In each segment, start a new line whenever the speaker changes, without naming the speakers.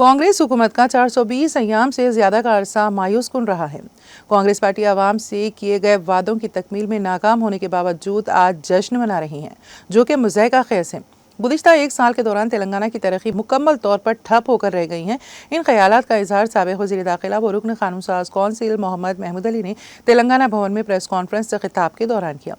कांग्रेस हुकूमत का 420 अय्याम से ज्यादा का अरसा मायूस कुन रहा है। कांग्रेस पार्टी आवाम से किए गए वादों की तकमील में नाकाम होने के बावजूद आज जश्न मना रही है, जो कि मुज़ाहिका खेज है। गुज़िश्ता एक साल के दौरान तेलंगाना की तरक्की मुकम्मल तौर पर ठप होकर रह गई है। इन ख्यालात का इजहार साबिक़ वज़ीर दाखिला व रुकन कानून साज कौंसिल मोहम्मद महमूद अली ने तेलंगाना भवन में प्रेस कॉन्फ्रेंस से खिताब के दौरान किया।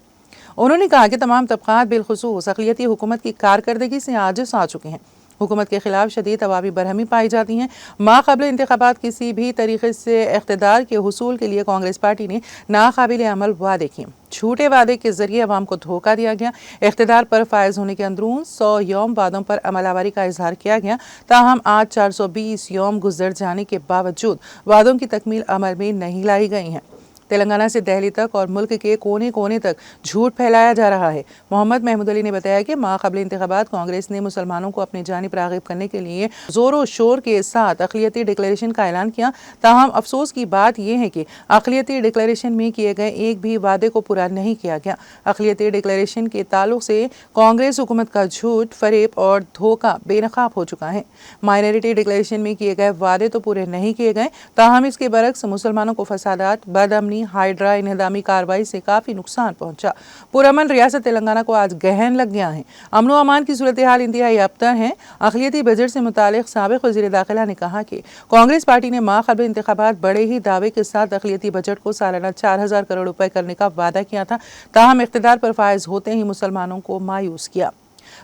उन्होंने कहा कि तमाम तबक़ात बिलखुसूस अक़लियती हुकूमत की कारकर्दगी से आजिज़ आ चुके हैं। हुकूमत के खिलाफ शदीद अवामी बरहमी पाई जाती हैं। माक़ाबिल इंतख़ाबात किसी भी तरीके से इक़्तिदार के हुसूल के लिए कांग्रेस पार्टी ने नाक़ाबिल अमल वादे किए। झूठे वादे के जरिए अवाम को धोखा दिया गया। इक़्तिदार पर फायज होने के अंदरून 100 यौम वादों पर अमलावरी का इजहार किया गया। ताहम आज 420 यौम गुजर जाने के बावजूद वादों की तकमील अमल में नहीं लाई गई हैं। तेलंगाना से दिल्ली तक और मुल्क के कोने कोने तक झूठ फैलाया जा रहा है। मोहम्मद महमूद अली ने बताया कि माक़ाबिल इंतख़ाबात कांग्रेस ने मुसलमानों को अपनी जानिब राग़िब करने के लिए ज़ोर शोर के साथ अक़लियती डिक्लेरेशन का ऐलान किया। ताहम अफसोस की बात यह है कि अक़लियती डिक्लेरेशन में किए गए एक भी वादे को पूरा नहीं किया गया। अक़लियती डिक्लेरेशन के ताल्लुक से कांग्रेस हुकूमत का झूठ, फरेब और धोखा बेनकाब हो चुका है। माइनॉरिटी डिक्लेरेशन में किए गए वादे तो पूरे नहीं किए गए, ताहम इसके बरक्स मुसलमानों को फसादात, बदअमनी, हाइड्रा इन्हदामी कार्रवाई से काफी नुकसान पहुंचा। पुरअमन रियासत तेलंगाना को आज गहन लग गया है। अमनो अमान की सूरत हाल इंतहाई अबतर है। अक़लियती बजट से मुतालिक साबिक़ वज़ीर दाखिला ने कहा कि कांग्रेस पार्टी ने माक़ाबिल इंतख़ाबात बड़े ही दावे के साथ अक़लियती बजट को सालाना 4000 करोड़ रुपए करने का वादा किया था। ताहम इक़्तिदार पर फायज होते ही मुसलमानों को मायूस किया।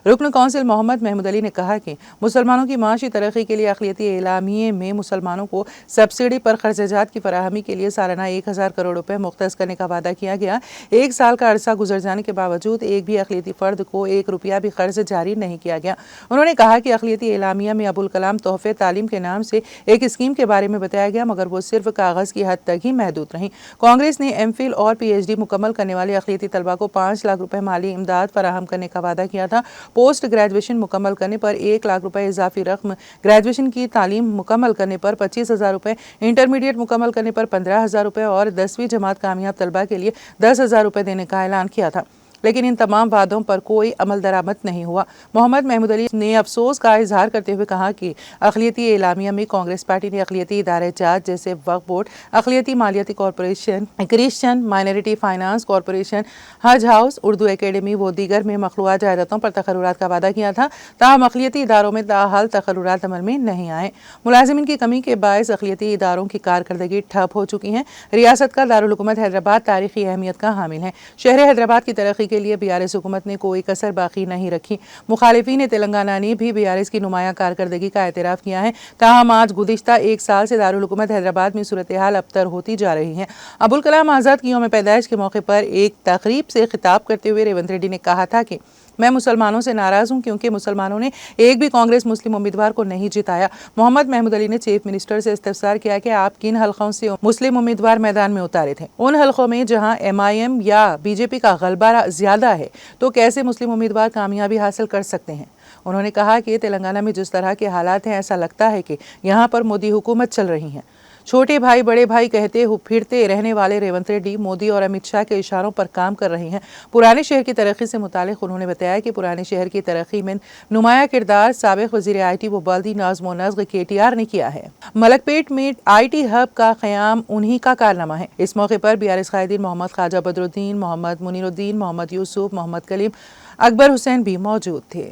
रुकन कौंसिल मोहम्मद महमूद अली ने कहा कि मुसलमानों की माशी तरक्की के लिए अक़लियती एलामिये में मुसलमानों को सब्सिडी पर खर्चाजात की फराहमी के लिए सालाना 1000 करोड़ रुपए मुख्तस करने का वादा किया गया। एक साल का अरसा गुजर जाने के बावजूद एक भी अक़लियती फ़र्द को 1 रुपया भी कर्ज जारी नहीं किया गया। उन्होंने कहा कि अक़लियती एलामिया में अबुल कलाम तोहफ़े तालीम के नाम से एक स्कीम के बारे में बताया गया, मगर वो सिर्फ कागज़ की हद तक ही महदूद रही। कांग्रेस ने MPhil और PhD मुकम्मल करने वाले अक़लियती तलबा को 5 लाख रुपए माली इमदाद फराहम करने का वादा किया था। पोस्ट ग्रेजुएशन मुकम्मल करने पर 1 लाख रुपए इजाफी रकम, ग्रेजुएशन की तालीम मुकम्मल करने पर 25,000 रुपए, इंटरमीडिएट मुकम्मल करने पर 15,000 रुपए और 10वीं जमात कामयाब तलबा के लिए 10,000 रुपए देने का ऐलान किया था, लेकिन इन तमाम वादों पर कोई अमल दरामद नहीं हुआ। मोहम्मद महमूद अली ने अफसोस का इजहार करते हुए कहा कि अक़लियती एलामिया में कांग्रेस पार्टी ने अक़लियती इदारे जात जैसे वक्फ बोर्ड, अक़लियती मालियाती corporation, Christian minority finance corporation, Haj house, Urdu academy व दीगर में मखलूआ जायदादों पर तक़र्रुरात का वादा किया था। ताहम अक़लियती इदारों में ताहाल तक़र्रुरात अमल में नहीं आए। मुलाजिमीन की कमी के बायस अक़लियती इदारों की कारकर्दगी ठप हो चुकी है। रियासत का दारुल हुकूमत हैदराबाद तारीखी अहमियत का हामिल है। शहर हैदराबाद की तरक्की के लिए BRS हुकूमत ने कोई कसर बाकी नहीं रखी। मुखालिफिन तेलंगाना ने भी BRS की नुमाया कारकर्दगी का एतराफ़ किया है। ताहम आज गुज़िश्ता एक साल से दारुल हुकूमत हैदराबाद में सूरत हाल अबतर होती जा रही है। अबुल कलाम आज़ाद की यौम पैदाइश के मौके पर एक तकरीब से खिताब करते हुए रेवंत रेड्डी ने कहा था कि मैं मुसलमानों से नाराज़ हूँ क्योंकि मुसलमानों ने एक भी कांग्रेस मुस्लिम उम्मीदवार को नहीं जिताया। मोहम्मद महमूद अली ने चीफ मिनिस्टर से इस्तफसार किया कि आप किन हल्कों से मुस्लिम उम्मीदवार मैदान में उतारे थे। उन हल्कों में जहां MIM या BJP का गलबा ज्यादा है तो कैसे मुस्लिम उम्मीदवार कामयाबी हासिल कर सकते हैं। उन्होंने कहा कि तेलंगाना में जिस तरह के हालात हैं, ऐसा लगता है कि यहाँ पर मोदी हुकूमत चल रही है। छोटे भाई बड़े भाई कहते फिरते रहने वाले रेवंत रेड्डी मोदी और अमित शाह के इशारों पर काम कर रहे हैं। पुराने शहर की तरक्की से मुतालिक उन्होंने बताया कि पुराने शहर की तरक्की में नुमाया किरदार साबिक़ वज़ीर IT व बल्दी नज़्म व नस्क़ KTR ने किया है। मलकपेट में IT हब का क़याम उन्हीं का कारनामा है। इस मौके पर BRS कायदीन मोहम्मद ख्वाजा बदरुद्दीन, मोहम्मद मुनीरुद्दीन, मोहम्मद यूसुफ, मोहम्मद कलीम, अकबर हुसैन भी मौजूद थे।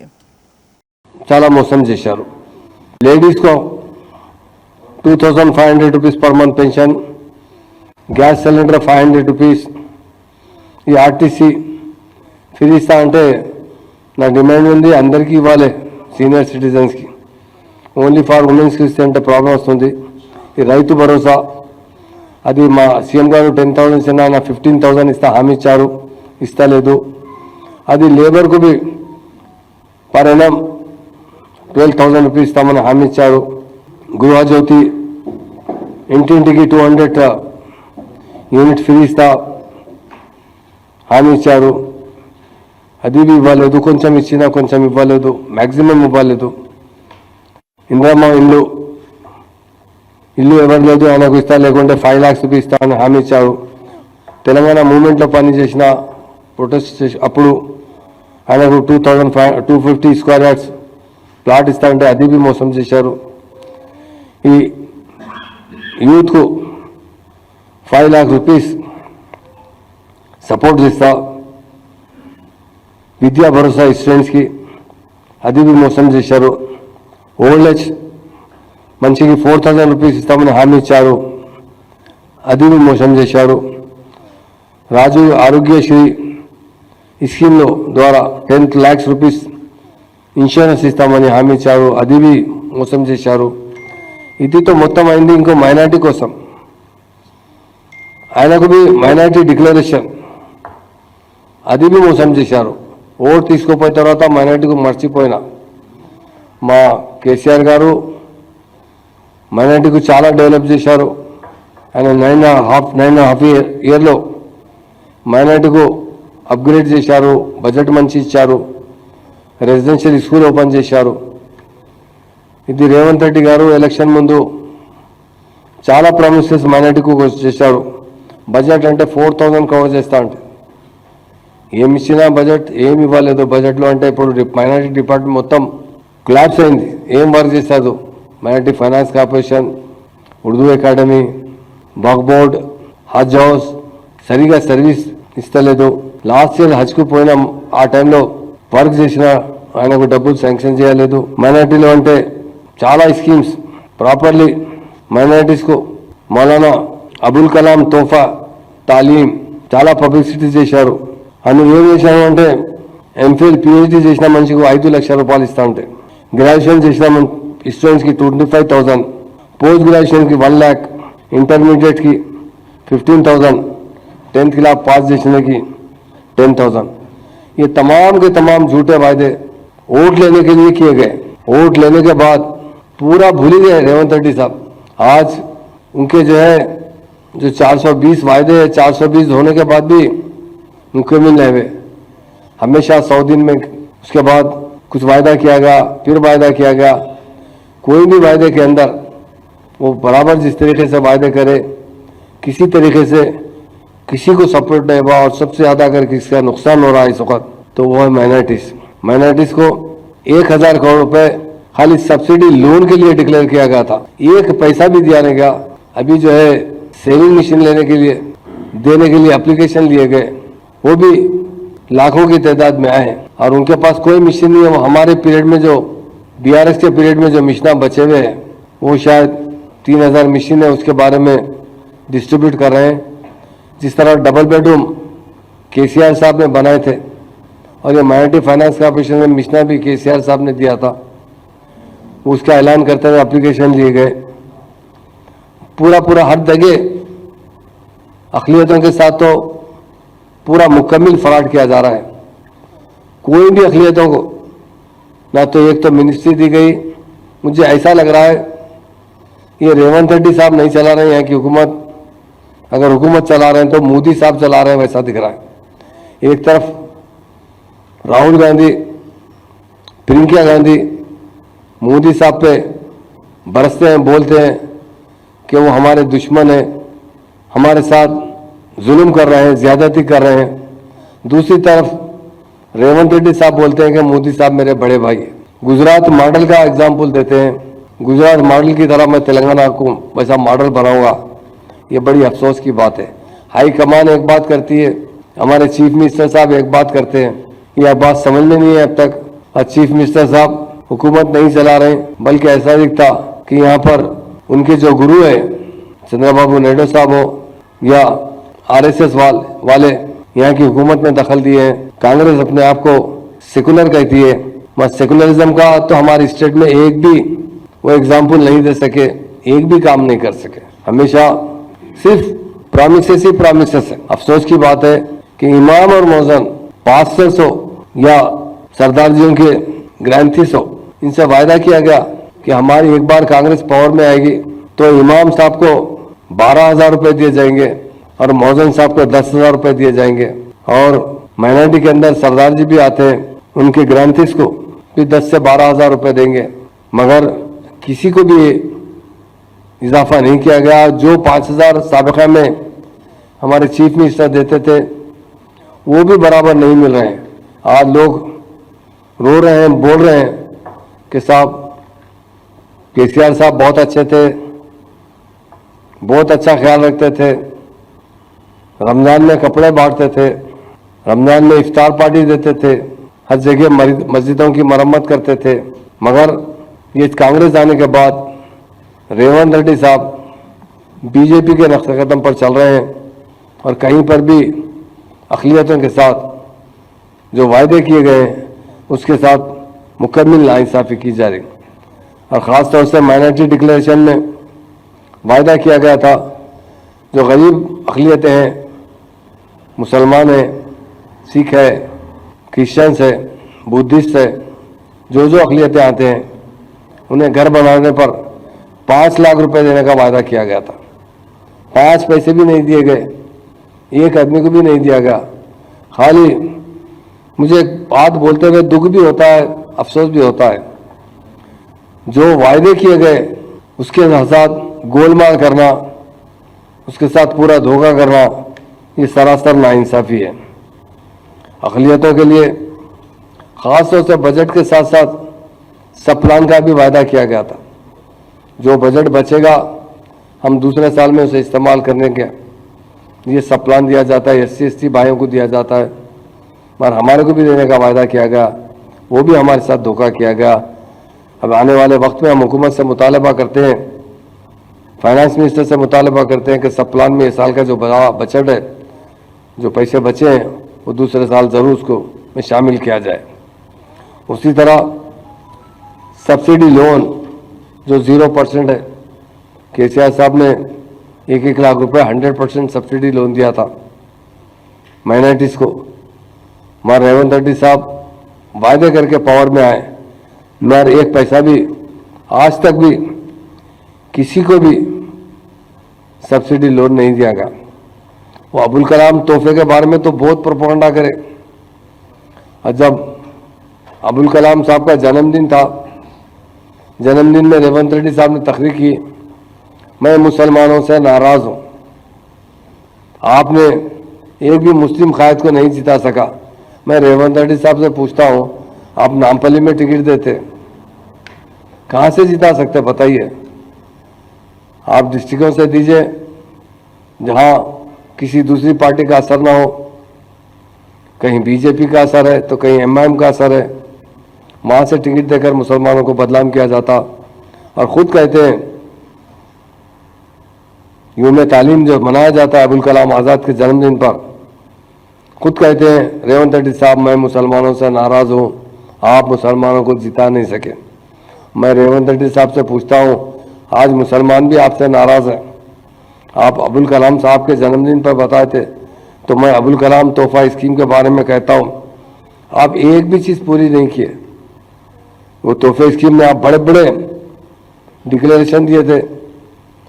చాలా మోసం చేశారు। లేడీస్ को 2500 rupees per month pension, gas cylinder 500 rupees, ఈ ఆర్టీసీ ఫ్రీ ఇస్తా అంటే నా డిమాండ్ ఉంది అందరికీ ఇవ్వాలి, సీనియర్ సిటిజన్స్కి, ఓన్లీ ఫర్ ఉమెన్స్కి ఇస్తే అంటే ప్రాబ్లం వస్తుంది। ఈ రైతు భరోసా అది మా సీఎం గారు 10,000 ఇచ్చినా నా 15,000 ఇస్తా హామీ ఇచ్చారు, ఇస్తలేదు। అది లేబర్కు బి పర్ ఎనం 12,000 రూపీస్ ఇస్తామని హామీ ఇచ్చారు। గృహజ్యోతి ఇంటింటికి 200 యూనిట్ ఫ్రీ ఇస్తా హామీ ఇచ్చారు, అది ఇవ్వలేదు। కొంచెం ఇచ్చినా కొంచెం ఇవ్వలేదు, మ్యాక్సిమం ఇవ్వలేదు। ఇందిరమ్మ ఇల్లు ఎవరు లేదు ఆయనకు ఇస్తా, లేకుంటే 5 lakhs రూపీస్ ఇస్తా అని హామీ ఇచ్చారు। తెలంగాణ మూవ్మెంట్లో పనిచేసిన ప్రొటెస్ట్ అప్పుడు ఆయనకు 250 స్క్వేర్ యార్డ్స్ ప్లాట్ ఇస్తా అంటే అది మోసం చేశారు। ఈ యూత్కు 5 लाख రూపీస్ సపోర్ట్ చేస్తా, విద్యా భరోసా స్టూడెంట్స్కి అది మోసం చేశారు. ఓల్డ్ ఏజ్ మంచికి 4,000 రూపీస్ ఇస్తామని హామీ ఇచ్చారు, అది మోసం చేశారు. రాజీవ్ ఆరోగ్యశ్రీ స్కీమ్లో ద్వారా 10 लाख రూపీస్ ఇన్సూరెన్స్ ఇస్తామని హామీ ఇచ్చారు, అది మోసం చేశారు. ఇదితో మొత్తం అయింది. ఇంకో మైనార్టీ కోసం ఆయనకు మైనార్టీ డిక్లరేషన్ అది మోసం చేశారు. ఓటు తీసుకోపోయిన తర్వాత మైనార్టీకి మర్చిపోయినా మా కేసీఆర్ గారు మైనార్టీకి చాలా డెవలప్ చేశారు. ఆయన 9.5 ఇయర్లో మైనార్టీకు అప్గ్రేడ్ చేశారు, బడ్జెట్ మంచి ఇచ్చారు, రెసిడెన్షియల్ స్కూల్ ఓపెన్ చేశారు. ఇది రేవంత్ రెడ్డి గారు ఎలక్షన్ ముందు చాలా ప్రామిసెస్ మైనార్టీకు చేశారు. బడ్జెట్ అంటే 4,000 కవర్ చేస్తా అంటే ఏమి ఇచ్చినా బడ్జెట్ ఏమి ఇవ్వలేదు. బడ్జెట్లో అంటే ఇప్పుడు మైనార్టీ డిపార్ట్మెంట్ మొత్తం క్లాప్స్ అయింది. ఏం వర్క్ చేస్తారు? Minority finance corporation, Urdu academy, Waqf board, Haj house సరిగా సర్వీస్ ఇస్తలేదు. లాస్ట్ ఇయర్ హజ్కు పోయిన ఆ టైంలో వర్క్ చేసిన ఆయనకు డబ్బులు శాంక్షన్ చేయలేదు. మైనార్టీలో అంటే చాలా స్కీమ్స్ ప్రాపర్లీ మైనార్టీస్కు మౌలానా అబుల్ కలాం తోఫా తాలీం చాలా పబ్లిసిటీ చేశారు. అందులో ఏం చేశారు అంటే ఎంఫిల్ పిహెచ్డి చేసిన మనిషికి 5 లక్షల రూపాయలు ఇస్తా ఉంటాయి. గ్రాడ్యుయేషన్ చేసిన స్టూడెంట్స్కి 25,000, పోస్ట్ గ్రాడ్యుయేషన్కి 1 लाख, इंटरमीडिएट की 15,000, 10th क्लास पास చేసిన की 10,000. ये तमाम के तमाम झूठे वायदे वोट लेने के लिए किए गए. वोट लेने के बाद पूरा भूल ही गए रेवंत रेड्डी साहब. आज उनके जो है जो 420 वायदे 420 होने के बाद भी उनको मिल रहे हुए. हमेशा 100 दिन में उसके बाद कुछ वायदा किया गया, फिर वायदा किया गया. कोई भी वायदे के अंदर वो बराबर जिस तरीके से वायदे करे, किसी तरीके से किसी को सपोर्ट नहीं हुआ. और सबसे ज़्यादा अगर किसका नुकसान हो रहा है इस वक्त तो वो है माइनॉरिटीज़ को 1,000 करोड़ रुपए खाली सब्सिडी लोन के लिए डिक्लेयर किया गया था. एक पैसा भी दिया नहीं गया. अभी जो है सेविंग मशीन लेने के लिए देने के लिए एप्लीकेशन लिए गए, वो भी लाखों की तादाद में आए और उनके पास कोई मशीन नहीं है. वो हमारे पीरियड में जो BRS के पीरियड में जो मशीना बचे हुए हैं वो शायद 3,000 मशीन है, उसके बारे में डिस्ट्रीब्यूट कर रहे हैं. जिस तरह डबल बेडरूम KCR साहब ने बनाए थे और ये माइनॉरिटी फाइनेंस कॉर्पोरेशन में मशीना भी KCR साहब ने दिया था, उसका ऐलान करते हुए एप्लीकेशन लिए गए. पूरा हर जगह अक़लियतों के साथ तो पूरा मुकम्मल फ्रॉड किया जा रहा है. कोई भी अक़लियतों को ना तो एक तो मिनिस्ट्री दी गई. मुझे ऐसा लग रहा है ये रेवंत रेड्डी साहब नहीं चला रहे हैं यहाँ की हुकूमत. अगर हुकूमत चला रहे हैं तो मोदी साहब चला रहे हैं, वैसा दिख रहा है. एक तरफ राहुल गांधी, प्रियंका गांधी मोदी साहब पे बरसते हैं, बोलते हैं कि वो हमारे दुश्मन हैं, हमारे साथ जुल्म कर रहे हैं, ज्यादती कर रहे हैं. दूसरी तरफ रेवंत रेड्डी साहब बोलते हैं कि मोदी साहब मेरे बड़े भाई हैं. गुजरात मॉडल का एग्जाम्पल देते हैं. गुजरात मॉडल की तरह मैं तेलंगाना को वैसा मॉडल बनाऊंगा. ये बड़ी अफसोस की बात है. हाई कमान एक बात करती है, हमारे चीफ मिनिस्टर साहब एक बात करते हैं. यह बात समझ में नहीं है अब तक. और चीफ मिनिस्टर साहब हुकूमत नहीं चला रहे, बल्कि ऐसा दिखता कि यहाँ पर उनके जो गुरु है चंद्रबाबू नायडू साहब हो या RSS वाले यहाँ की हुकूमत में दखल दिए हैं. कांग्रेस अपने आप को सेकुलर कहती है, मगर सेकुलरिज्म का तो हमारे स्टेट में एक भी वो एग्जाम्पल नहीं दे सके, एक भी काम नहीं कर सके. हमेशा सिर्फ प्रॉमिसेस ही प्रॉमिसेस है. अफसोस की बात है कि इमाम और मौजन पास्टर्स हो या सरदार जियों के ग्रैंथिस हो, इनसे वायदा किया गया कि हमारी एक बार कांग्रेस पावर में आएगी तो इमाम साहब को 12,000 रुपए दिए जाएंगे और मौजन साहब को 10,000 रुपए दिए जाएंगे. और माइनॉरिटी के अंदर सरदार जी भी आते हैं, उनके ग्रैंथिस को भी 10 से 12,000 रुपए देंगे. मगर किसी को भी इजाफा नहीं किया गया. जो 5,000 साबिका में हमारे चीफ मिनिस्टर देते थे वो भी बराबर नहीं मिल रहे हैं. आज लोग रो रहे हैं, बोल रहे हैं कि साहब KCR साहब बहुत अच्छे थे, बहुत अच्छा ख्याल रखते थे। रमज़ान में कपड़े बांटते थे, रमज़ान में इफ्तार पार्टी देते थे, हर जगह मस्जिदों की मरम्मत करते थे। मगर ये कांग्रेस आने के बाद रेवंत रेड्डी साहब बीजेपी के नक्शे कदम पर चल रहे हैं और कहीं पर भी अक़लियतों के साथ जो वायदे किए गए हैं उसके साथ मुकम्मल नाइंसाफ़ी की जा रही। और ख़ास तौर से माइनॉरिटी डिक्लेरेशन में वायदा किया गया था जो गरीब अक़लियतें हैं, मुसलमान हैं, सिख है, क्रिश्चियंस है, बुद्धिस्ट है, जो अक़लियतें आते हैं उन्हें घर बनाने पर 5 लाख रुपए देने का वायदा किया गया था। 5 पैसे भी नहीं दिए गए, एक आदमी को भी नहीं दिया गया। खाली मुझे बात बोलते हुए दुख भी होता है, अफसोस भी होता है। जो वायदे किए गए उसके साथ गोलमाल करना, उसके साथ पूरा धोखा करना, ये सरासर नाइंसाफ़ी है। अक़लियतों के लिए ख़ास तौर से बजट के साथ साथ सब प्लान का भी वायदा किया गया था। जो बजट बचेगा हम दूसरे साल में उसे इस्तेमाल करने के ये सब प्लान दिया जाता है, SC/ST भाइयों को दिया जाता है, पर हमारे को भी देने का वायदा किया गया, वो भी हमारे साथ धोखा किया गया। अब आने वाले वक्त में हम हुकूमत से मुतालबा करते हैं, फाइनेंस मिनिस्टर से मुतालबा करते हैं कि सब प्लान में इस साल का जो बजट है, जो पैसे बचे हैं वो दूसरे साल ज़रूर उसको में शामिल किया जाए। उसी तरह सब्सिडी लोन जो 0% है, KCR साहब ने 1-1 लाख रुपए 100% सब्सिडी लोन दिया था माइनॉरिटीज़ को। हमारे रेवंत रेड्डी साहब वायदे करके पावर में आए, मगर 1 पैसा भी आज तक भी किसी को भी सब्सिडी लोन नहीं दिया गया। वो अबुल कलाम तोहफे के बारे में तो बहुत प्रोपेगेंडा करे, और जब अबुल कलाम साहब का जन्मदिन था, जन्मदिन में रेवंत रेड्डी साहब ने तकरीर की, मैं मुसलमानों से नाराज़ हूँ, आपने एक भी मुस्लिम कायद को नहीं जिता सका। मैं रेवंत रेड्डी साहब से पूछता हूँ, आप नामपल्ली में टिकट देते, कहाँ से जिता सकते बताइए? आप डिस्ट्रिक्टों से दीजिए जहाँ किसी दूसरी पार्टी का असर ना हो, कहीं बीजेपी का असर है तो कहीं MIM का असर है, वहाँ से टिकट देकर मुसलमानों को बदनाम किया जाता। और ख़ुद कहते हैं यूम तालीम जो मनाया जाता है अबुल कलाम आज़ाद के जन्मदिन पर, खुद कहते हैं रेवंत रेड्डी साहब मैं मुसलमानों से नाराज़ हूँ, आप मुसलमानों को जिता नहीं सके। मैं रेवंत रेड्डी साहब से पूछता हूँ, आज मुसलमान भी आपसे नाराज़ हैं। आप अबुल कलाम साहब के जन्मदिन पर बताए थे, तो मैं अबुल कलाम तोहफा स्कीम के बारे में कहता हूँ, आप एक भी चीज़ पूरी नहीं किए। वो तोहफे स्कीम में आप बड़े बड़े डिक्लेरेशन दिए थे।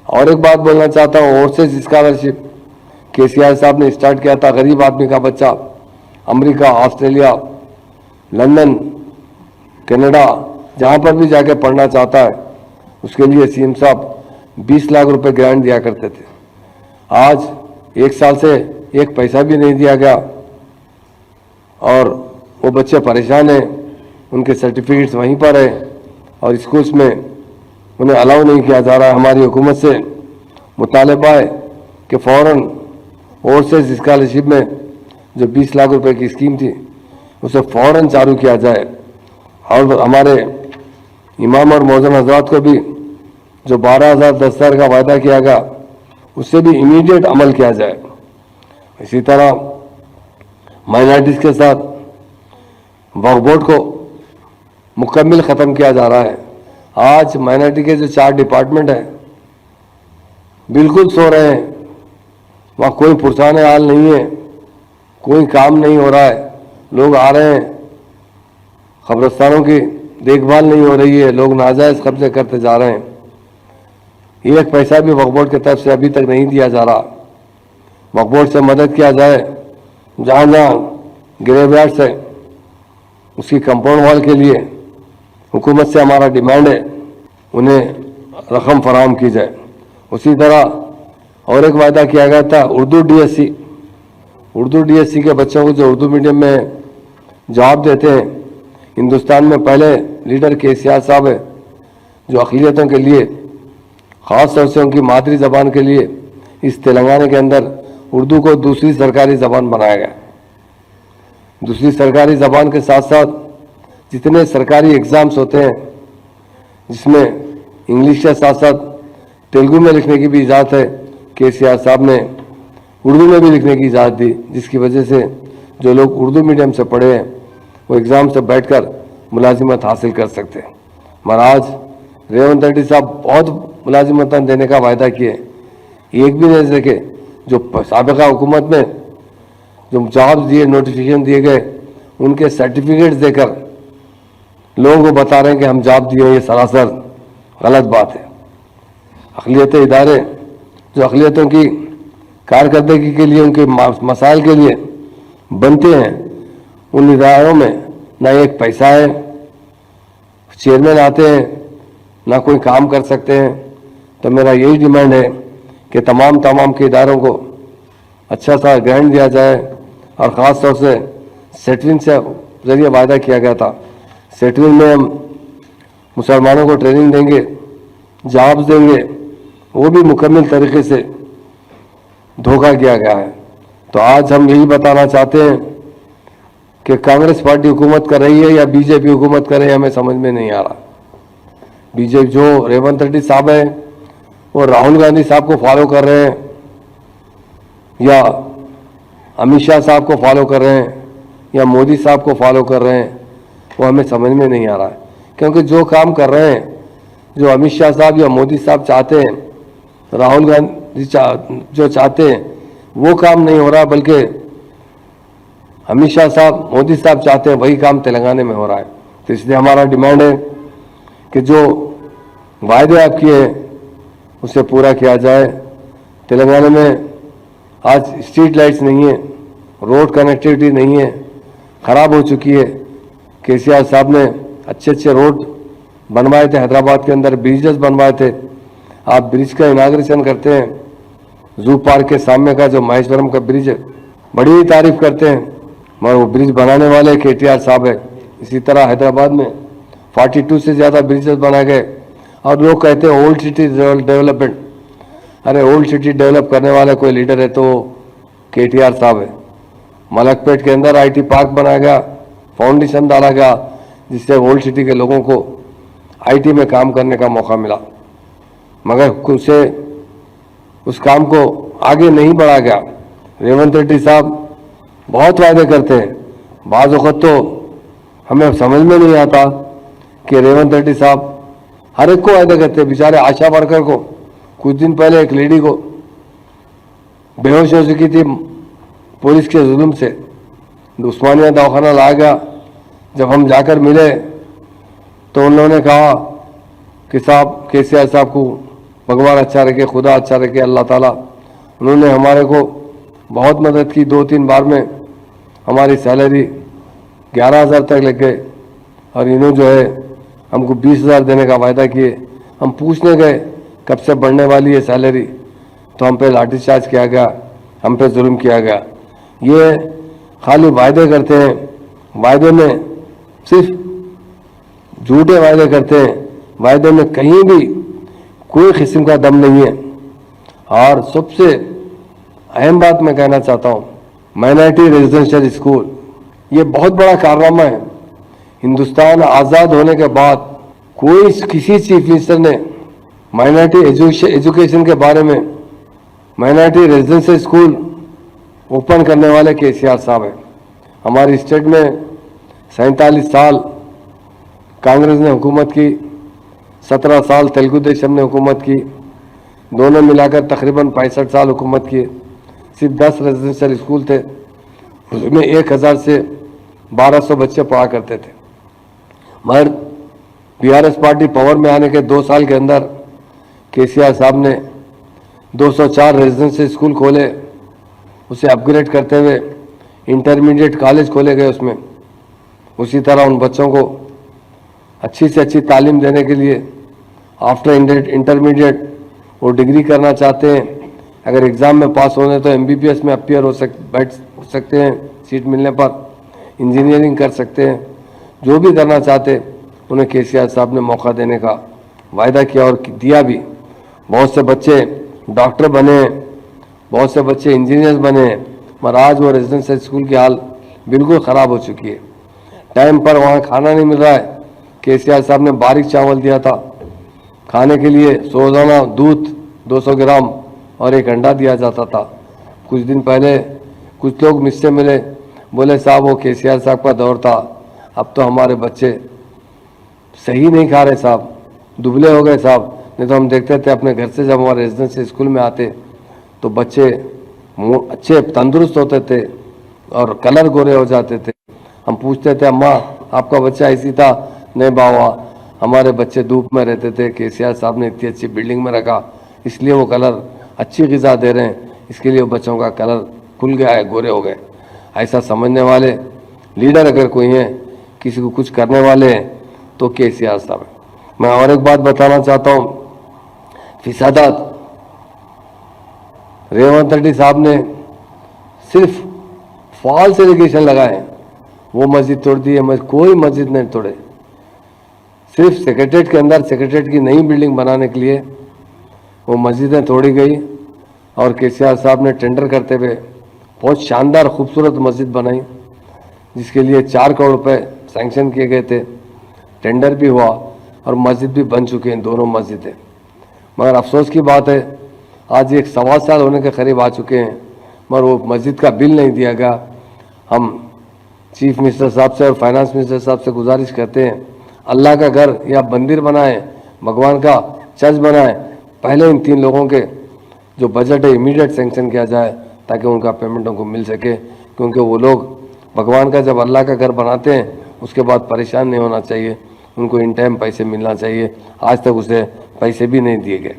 और एक बात बोलना चाहता हूँ, ओवरसीज स्कॉलरशिप KCR साहब ने स्टार्ट किया था। गरीब आदमी का बच्चा अमेरिका, ऑस्ट्रेलिया, लंदन, कनाडा जहाँ पर भी जाके पढ़ना चाहता है उसके लिए CM साहब 20 लाख रुपए ग्रांट दिया करते थे। आज 1 साल से 1 पैसा भी नहीं दिया गया और वो बच्चे परेशान हैं, उनके सर्टिफिकेट्स वहीं पर है और स्कूल्स में उन्हें अलाउ नहीं किया जा रहा है। हमारी हुकूमत से मुतालबा है कि फ़ौरन ओवरसीज स्कॉलरशिप में जो 20 लाख रुपए की स्कीम थी उसे फ़ौरन चालू किया जाए और हमारे इमाम और मौज़न हज़रात को भी जो 12,000 10,000 का वायदा किया गया उससे भी इमीडिएट अमल किया जाए। इसी तरह माइनॉरिटीज़ के साथ वक्फ बोर्ड को मुकम्मल ख़त्म किया जा रहा है। आज माइनॉरिटी के जो 4 डिपार्टमेंट हैं बिल्कुल सो रहे हैं, वहाँ कोई पुरसाने हाल नहीं है, कोई काम नहीं हो रहा है, लोग आ रहे हैं, कब्रिस्तानों की देखभाल नहीं हो रही है, लोग नाजायज़ कब्जे करते जा रहे हैं। 1 पैसा भी वक्फ बोर्ड की तरफ से अभी तक नहीं दिया जा रहा। वक्फ बोर्ड से मदद किया जाए, जहाँ जहाँ ग्रेवयार्ड्स है उसकी कंपाउंड वॉल के लिए हुकूमत से हमारा डिमांड है, उन्हें रकम फराहम की जाए। उसी तरह और एक वायदा किया गया था उर्दू DSC के बच्चों को जो उर्दू मीडियम में जवाब देते हैं। हिंदुस्तान में पहले लीडर KCR साहब है जो अक़लियतों के लिए ख़ास तौर से उनकी मातृ ज़बान के लिए इस तेलंगाना के अंदर उर्दू को दूसरी सरकारी ज़बान बनाया गया। दूसरी सरकारी ज़बान के साथ साथ जितने सरकारी एग्ज़ाम्स होते हैं जिसमें इंग्लिश के साथ साथ तेलुगु में लिखने की भी इजाज़त है, केसीआर साहब ने उर्दू में भी लिखने की इजाज़त दी, जिसकी वजह से जो लोग उर्दू मीडियम से पढ़े हैं वो एग्ज़ाम से बैठकर मुलाजिमत हासिल कर सकते हैं। महाराज रेवंत रेड्डी साहब बहुत मुलाजिमत देने का वायदा किए, एक भी नहीं देखे। जो साबिका हुकूमत में जो जॉब्स दिए, नोटिफिकेशन दिए गए, उनके सर्टिफिकेट्स देकर लोगों को बता रहे हैं कि हम जॉब दिए, ये सरासर गलत बात है। अक़लियती इदारे जो अक़लियतों की कारकर्दगी के लिए, उनके मसाइल के लिए बनते हैं, उन इदारों में ना एक पैसा है, चेयरमैन आते हैं ना कोई काम कर सकते हैं। तो मेरा यही डिमांड है कि तमाम के इदारों को अच्छा सा ग्रांट दिया जाए और ख़ास तौर से सेटविंग से ज़रिए वायदा किया गया था। सेटविंग में हम मुसलमानों को ट्रेनिंग देंगे, जॉब्स देंगे, वो भी मुकम्मल तरीके से धोखा किया गया है। तो आज हम यही बताना चाहते हैं कि कांग्रेस पार्टी हुकूमत कर रही है या बीजेपी हुकूमत कर रही है, हमें समझ में नहीं आ रहा। बीजेपी जो रेवंत रेड्डी साहब है वो राहुल गांधी साहब को फॉलो कर रहे हैं या अमित शाह साहब को फॉलो कर रहे हैं या मोदी साहब को फॉलो कर रहे हैं, वो हमें समझ में नहीं आ रहा है। क्योंकि जो काम कर रहे हैं, जो अमित शाह साहब या मोदी साहब चाहते हैं, राहुल गांधी जो चाहते हैं, वो काम नहीं हो रहा, बल्कि अमित शाह साहब, मोदी साहब चाहते हैं वही काम तेलंगाना में हो रहा है। तो इसलिए हमारा डिमांड है कि जो वायदे आप किए हैं उसे पूरा किया जाए। तेलंगाना में आज स्ट्रीट लाइट्स नहीं है, रोड कनेक्टिविटी नहीं है, ख़राब हो चुकी है। केसीआर साहब ने अच्छे रोड बनवाए थे, हैदराबाद के अंदर ब्रिजेस बनवाए थे। आप ब्रिज का इनाग्रेशन करते हैं, जू पार्क के सामने का जो महेश्वरम का ब्रिज है, बड़ी ही तारीफ करते हैं, मगर वो ब्रिज बनाने वाले केटीआर साहब है। इसी तरह हैदराबाद में 42 से ज़्यादा ब्रिजेस बनाए गए और लोग कहते हैं ओल्ड सिटी डेवलपमेंट। अरे ओल्ड सिटी डेवलप करने वाला कोई लीडर है तो केटीआर साहब है। मलकपेट के अंदर आईटी पार्क बनाया गया, फाउंडेशन डाला गया, जिससे ओल्ड सिटी के लोगों को आईटी में काम करने का मौका मिला, मगर उसे उस काम को आगे नहीं बढ़ा गया। रेवंत रेड्डी साहब बहुत वायदे करते हैं, बाज़ वक़्त तो हमें समझ में नहीं आता कि रेवंत रेड्डी साहब हर एक को वायदे करते हैं। बेचारे आशा वर्कर को, कुछ दिन पहले एक लेडी को बेहोश हो चुकी थी पुलिस के जुल्म से, उस्मानिया दवाखाना लाया गया। जब हम जाकर मिले तो उन्होंने कहा कि साहब केसीआर साहब को भगवान अच्छा रखे, खुदा अच्छा रखे, अल्लाह ताला। उन्होंने हमारे को बहुत मदद की। 2-3 बार में हमारी सैलरी 11,000 तक लग गए और इन्होंने जो है हमको 20,000 देने का वायदा किए। हम पूछने गए कब से बढ़ने वाली है सैलरी, तो हम पे लाठीचार्ज किया गया, हम पे जुल्म किया गया। ये खाली वायदे करते हैं, वायदे में सिर्फ झूठे वायदे करते हैं, वायदे में कहीं भी कोई किस्म का दम नहीं है। और सबसे अहम बात मैं कहना चाहता हूँ, माइनॉरिटी रेजिडेंशियल स्कूल, ये बहुत बड़ा कारनामा है। हिंदुस्तान आज़ाद होने के बाद किसी चीफ मिनिस्टर ने माइनॉरिटी एजुकेशन के बारे में, माइनॉरिटी रेजिडेंशियल स्कूल ओपन करने वाले केसीआर साहब हैं। हमारी स्टेट में 47 साल कांग्रेस ने हुकूमत की, 17 साल तेलुगु देशम ने हुकूमत की, दोनों मिलाकर तकरीबन 65 साल हुकूमत की। सिर्फ 10 रेजिडेंशियल स्कूल थे, उसमें 1000 से 1200 बच्चे पढ़ा करते थे। मगर बीआरएस पार्टी पावर में आने के 2 साल के अंदर केसीआर साहब ने 204 रेजिडेंशियल स्कूल खोले, उसे अपग्रेड करते हुए इंटरमीडिएट कॉलेज खोले गए उसमें। उसी तरह उन बच्चों को अच्छी से अच्छी तालीम देने के लिए आफ्टर इंटरमीडिएट वो डिग्री करना चाहते हैं, अगर एग्ज़ाम में पास होने तो एमबीबीएस में अपियर बैठ सकते हैं, सीट मिलने पर इंजीनियरिंग कर सकते हैं। जो भी करना चाहते उन्हें केसीआर साहब ने मौका देने का वायदा किया और दिया भी। बहुत से बच्चे डॉक्टर बने, बहुत से बच्चे इंजीनियर बने, मगर आज वो रेजिडेंशियल स्कूल की हाल बिल्कुल ख़राब हो चुकी है। टाइम पर वहाँ खाना नहीं मिल रहा है। केसीआर साहब ने बारीक चावल दिया था खाने के लिए, रोजाना दूध 200 ग्राम और एक अंडा दिया जाता था। कुछ दिन पहले कुछ लोग मुझसे मिले, बोले साहब वो केसीआर साहब का दौर था, अब तो हमारे बच्चे सही नहीं खा रहे साहब, दुबले हो गए साहब। नहीं तो हम देखते थे अपने घर से जब हमारे रेजिडेंशियल स्कूल में आते तो बच्चे अच्छे तंदुरुस्त होते थे और कलर गोरे हो जाते थे। हम पूछते थे अम्मा आपका बच्चा ऐसी था? नहीं बाबा, हमारे बच्चे धूप में रहते थे, केसीआर साहब ने इतनी अच्छी बिल्डिंग में रखा इसलिए वो कलर अच्छी ग़िज़ा दे रहे हैं, इसके लिए वो बच्चों का कलर खुल गया है, गोरे हो गए। ऐसा समझने वाले लीडर अगर कोई हैं, किसी को कुछ करने वाले हैं तो केसीआर साहब है। मैं और एक बात बताना चाहता हूँ, फिसादात रेवंत रेड्डी साहब ने सिर्फ फॉल्स एलिगेशन लगाए, वो मस्जिद तोड़ दी है। कोई मस्जिद नहीं तोड़े, सिर्फ सेक्रेटरीट के अंदर सेक्रेटरीट की नई बिल्डिंग बनाने के लिए वो मस्जिदें तोड़ी गई और केसीआर साहब ने टेंडर करते हुए बहुत शानदार खूबसूरत मस्जिद बनाई जिसके लिए 4 करोड़ रुपए सैंक्शन किए गए थे। टेंडर भी हुआ और मस्जिद भी बन चुके हैं दोनों मस्जिदें। मगर अफसोस की बात है आज एक 1.25 साल होने के करीब आ चुके हैं मगर वो मस्जिद का बिल नहीं दिया गया। हम चीफ मिनिस्टर साहब से और फाइनेंस मिनिस्टर साहब से गुजारिश करते हैं, अल्लाह का घर या मंदिर बनाए, भगवान का चर्च बनाए, पहले इन 3 लोगों के जो बजट है इमीडिएट सैंक्शन किया जाए ताकि उनका पेमेंट उनको मिल सके, क्योंकि वो लोग भगवान का जब अल्लाह का घर बनाते हैं उसके बाद परेशान नहीं होना चाहिए, उनको इन टाइम पैसे मिलना चाहिए। आज तक उसे पैसे भी नहीं दिए गए।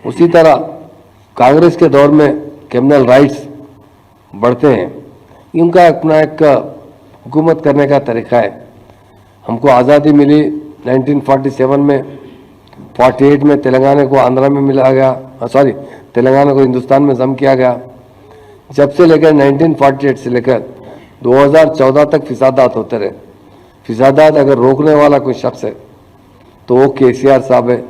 उसी तरह कांग्रेस के दौर में क्रिमिनल राइट्स बढ़ते हैं, इनका अपना एक हुकूमत करने का तरीका है। हमको आज़ादी मिली 1947 में, 48 में तेलंगाना को आंध्रा में मिला गया, तेलंगाना को हिंदुस्तान में जम किया गया। जब से लेकर 1948 से लेकर 2014 तक फिसादात होते रहे। फिसादात अगर रोकने वाला कोई शख्स है तो वो केसीआर साहब है।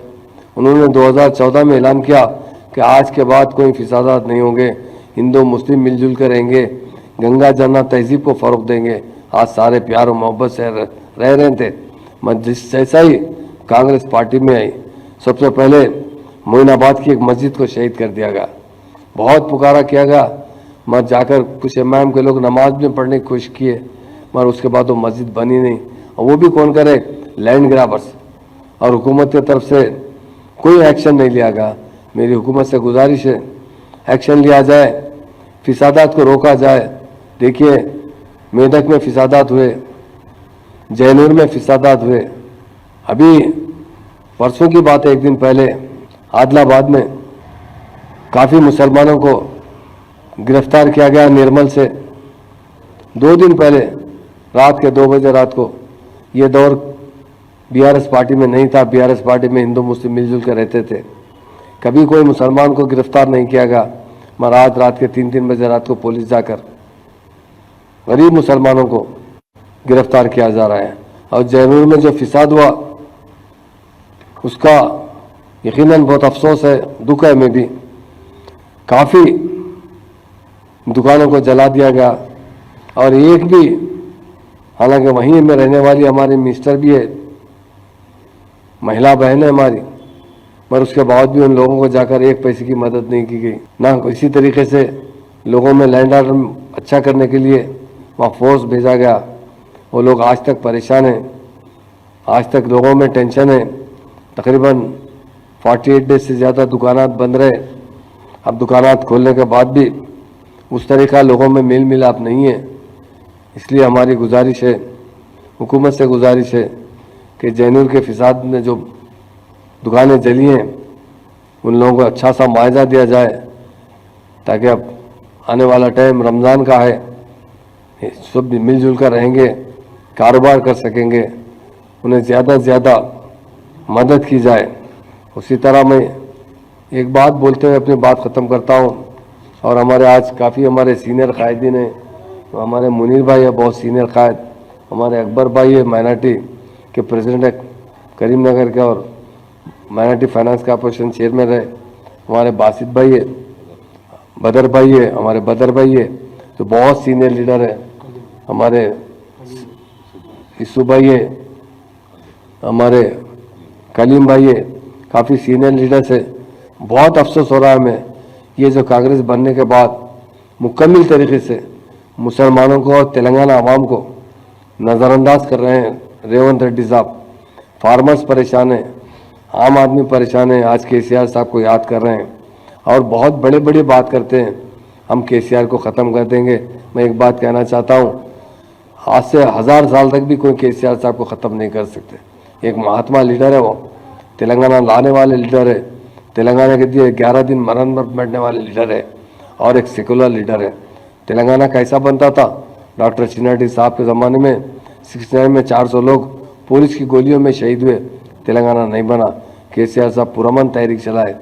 उन्होंने 2014 में ऐलान किया कि आज के बाद कोई फिसादात नहीं होंगे, हिंदू मुस्लिम मिलजुल कर रहेंगे, गंगा जमुना तहजीब को फ़रोग देंगे। आज सारे प्यार और मोहब्बत से रह रहे थे। जिस जैसा ही कांग्रेस पार्टी में आई, सबसे पहले मोइनाबाद की एक मस्जिद को शहीद कर दिया गया। बहुत पुकारा किया गया, मगर जाकर कुछ इमाम के लोग नमाज में पढ़ने की कोशिश किए, मगर उसके बाद वो मस्जिद बनी नहीं। और वो भी कौन करे? Land grabbers. और हुकूमत की तरफ से कोई एक्शन नहीं लिया गया। मेरी हुकूमत से गुजारिश है एक्शन लिया जाए, फिसादात को रोका जाए। देखिए मेदक में फिसादात हुए, जैनूर में फिसादात हुए, अभी परसों की बात है, एक दिन पहले आदिलाबाद में काफ़ी मुसलमानों को गिरफ्तार किया गया निर्मल से। 2 दिन पहले रात के 2 बजे रात को, ये दौर बीआरएस पार्टी में नहीं था। बीआरएस पार्टी में हिंदू मुस्लिम मिलजुल कर रहते थे, कभी कोई मुसलमान को गिरफ्तार नहीं किया गया। मगर आज रात के 3-3 बजे रात को पुलिस जाकर गरीब मुसलमानों को गिरफ्तार किया जा रहा है। और जैनूर में जो फिसाद हुआ उसका यकीनन बहुत अफसोस है, दुख है। में भी काफ़ी दुकानों को जला दिया गया और एक भी, हालांकि वहीं में रहने वाली हमारी मिनिस्टर भी है, महिला बहन है हमारी, पर उसके बाद भी उन लोगों को जाकर 1 पैसे की मदद नहीं की गई। ना इसी तरीके से लोगों में लैंड ऑर्डर अच्छा करने के लिए वहाँ फोर्स भेजा गया। वो लोग आज तक परेशान हैं, आज तक लोगों में टेंशन है। तकरीबन 48 डेज से ज़्यादा दुकानात बंद रहे। अब दुकानात खोलने के बाद भी उस तरीका लोगों में मेल मिलाप नहीं है। इसलिए हमारी गुजारिश है, हुकूमत से गुजारिश है कि जैनूर के फिसाद में जो दुकानें जली हैं उन लोगों को अच्छा सा मुआवजा दिया जाए, ताकि अब आने वाला टाइम रमज़ान का है, सब मिलजुल कर रहेंगे, कारोबार कर सकेंगे, उन्हें ज़्यादा से ज़्यादा मदद की जाए। उसी तरह मैं एक बात बोलते हुए अपनी बात ख़त्म करता हूँ। और हमारे आज काफ़ी हमारे सीनियर कायदीन हैं, हमारे मुनीर भाई है बहुत सीनियर कायद, हमारे अकबर भाई है माइनॉरिटी के प्रेसिडेंट है करीमनगर के और माइनॉरिटी फाइनेंस कॉर्पोरेशन चेयरमैन रहे, हमारे बासित भाई है, बदर भाई है, हमारे बदर भाई है तो बहुत सीनियर लीडर है, हमारे इसू भाई है, हमारे कलीम भाई है, काफ़ी सीनियर लीडर्स है। बहुत अफसोस हो रहा है हमें, ये जो कांग्रेस बनने के बाद मुकम्मल तरीके से मुसलमानों को और तेलंगाना आवाम को नज़रअंदाज कर रहे हैं रेवंत रेड्डी साहब। फार्मर्स परेशान हैं, आम आदमी परेशान है, आज केसीआर साहब को याद कर रहे हैं और बहुत बड़े बड़ी बात करते हैं, हम केसीआर को ख़त्म कर देंगे। मैं एक बात कहना चाहता हूँ, आज से 1000 साल तक भी कोई केसीआर साहब को ख़त्म नहीं कर सकते। एक महात्मा लीडर है वो, तेलंगाना लाने वाले लीडर है, तेलंगाना के लिए 11 दिन मरण पर बैठने वाले लीडर है और एक सेकुलर लीडर है। तेलंगाना कैसा बनता था? डॉक्टर चिन्नारेड्डी साहब के ज़माने में 69 में 400 लोग पुलिस की गोलियों में शहीद हुए, तेलंगाना नहीं बना। केसीआर साहब पुरअमन तहरीक चलाए,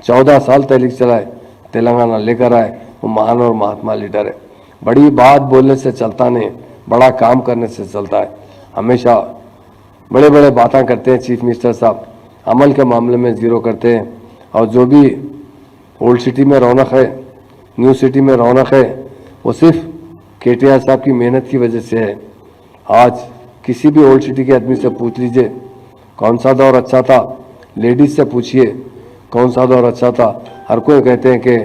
14 साल तहरीक चलाए, तेलंगाना लेकर आए। वो महान और महात्मा लीडर है। बड़ी बात बोलने से चलता नहीं, बड़ा काम करने से चलता है। हमेशा बड़े बड़े बातें करते हैं चीफ मिनिस्टर साहब, अमल के मामले में ज़ीरो करते हैं। और जो भी ओल्ड सिटी में रौनक है, न्यू सिटी में रौनक है, वो सिर्फ केटीआर साहब की मेहनत की वजह से है। आज किसी भी ओल्ड सिटी के आदमी से पूछ लीजिए कौन सा दौर अच्छा था, लेडीज से पूछिए कौन सा दौर अच्छा था, हर कोई कहते हैं कि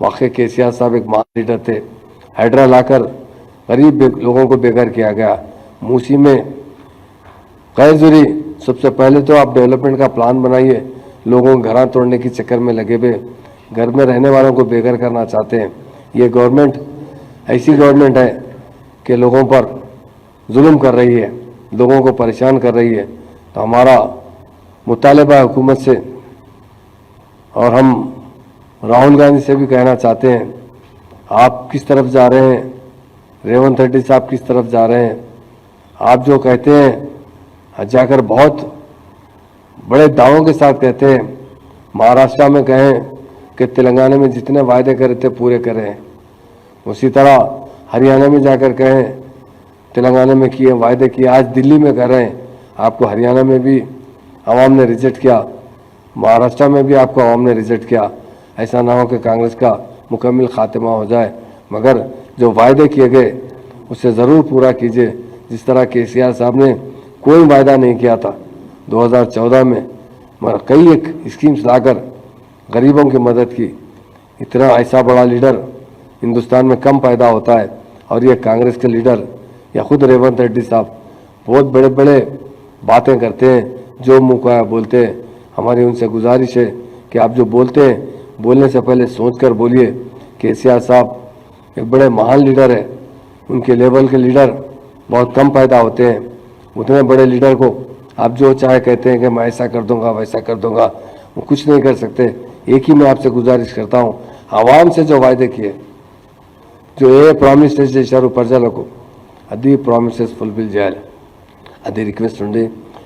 वाकई केसीआर साहब एक महान लीडर थे। हाइड्रा लाकर गरीब लोगों को बेघर किया गया। मूसी में गैरजरूरी, सबसे पहले तो आप डेवलपमेंट का प्लान बनाइए, लोगों को घर तोड़ने के चक्कर में लगे हुए, घर में रहने वालों को बेघर करना चाहते हैं। ये गवर्नमेंट ऐसी गवर्नमेंट है कि लोगों पर जुल्म कर रही है, लोगों को परेशान कर रही है। तो हमारा मुतालबा है हुकूमत से, और हम राहुल गांधी से भी कहना चाहते हैं, आप किस तरफ जा रहे हैं, रेवंत रेड्डी साहब किस तरफ जा रहे हैं? आप जो कहते हैं जाकर बहुत बड़े दावों के साथ कहते हैं, महाराष्ट्र में कहें कि तेलंगाना में जितने वायदे करे थे पूरे करें, उसी तरह हरियाणा में जाकर कहें तेलंगाना में किए वायदे किए, आज दिल्ली में कर रहे हैं। आपको हरियाणा में भी आवाम ने रिजेक्ट किया, महाराष्ट्र में भी आपको आवाम ने रिजेक्ट किया। ऐसा ना हो कि कांग्रेस का मुकम्मल खात्मा हो जाए, मगर जो वायदे किए गए उसे ज़रूर पूरा कीजिए। जिस तरह केसीआर साहब ने कोई वायदा नहीं किया था 2014 में, मगर कई एक स्कीम्स लाकर गरीबों की मदद की। इतना ऐसा बड़ा लीडर हिंदुस्तान में कम पैदा होता है, और ये कांग्रेस के लीडर या खुद रेवंत रेड्डी साहब बहुत बड़े बड़े बातें करते हैं, जो मुँह का बोलते हैं। हमारी उनसे गुजारिश है कि आप जो बोलते हैं, बोलने से पहले सोचकर बोलिए। केसीआर साहब एक बड़े महान लीडर है, उनके लेवल के लीडर बहुत कम पैदा होते हैं। उतने बड़े लीडर को आप जो चाहे कहते हैं कि मैं ऐसा कर दूंगा वैसा कर दूंगा, वो कुछ नहीं कर सकते। एक ही मैं आपसे गुजारिश करता हूँ, आवाम से जो वायदे किए, जो ఏ ప్రామిసెస్ చేశారు ప్రజలకు, అది ప్రామిసెస్ ఫుల్ఫిల్ చేయాలి. అది రిక్వెస్ట్ ఉంది.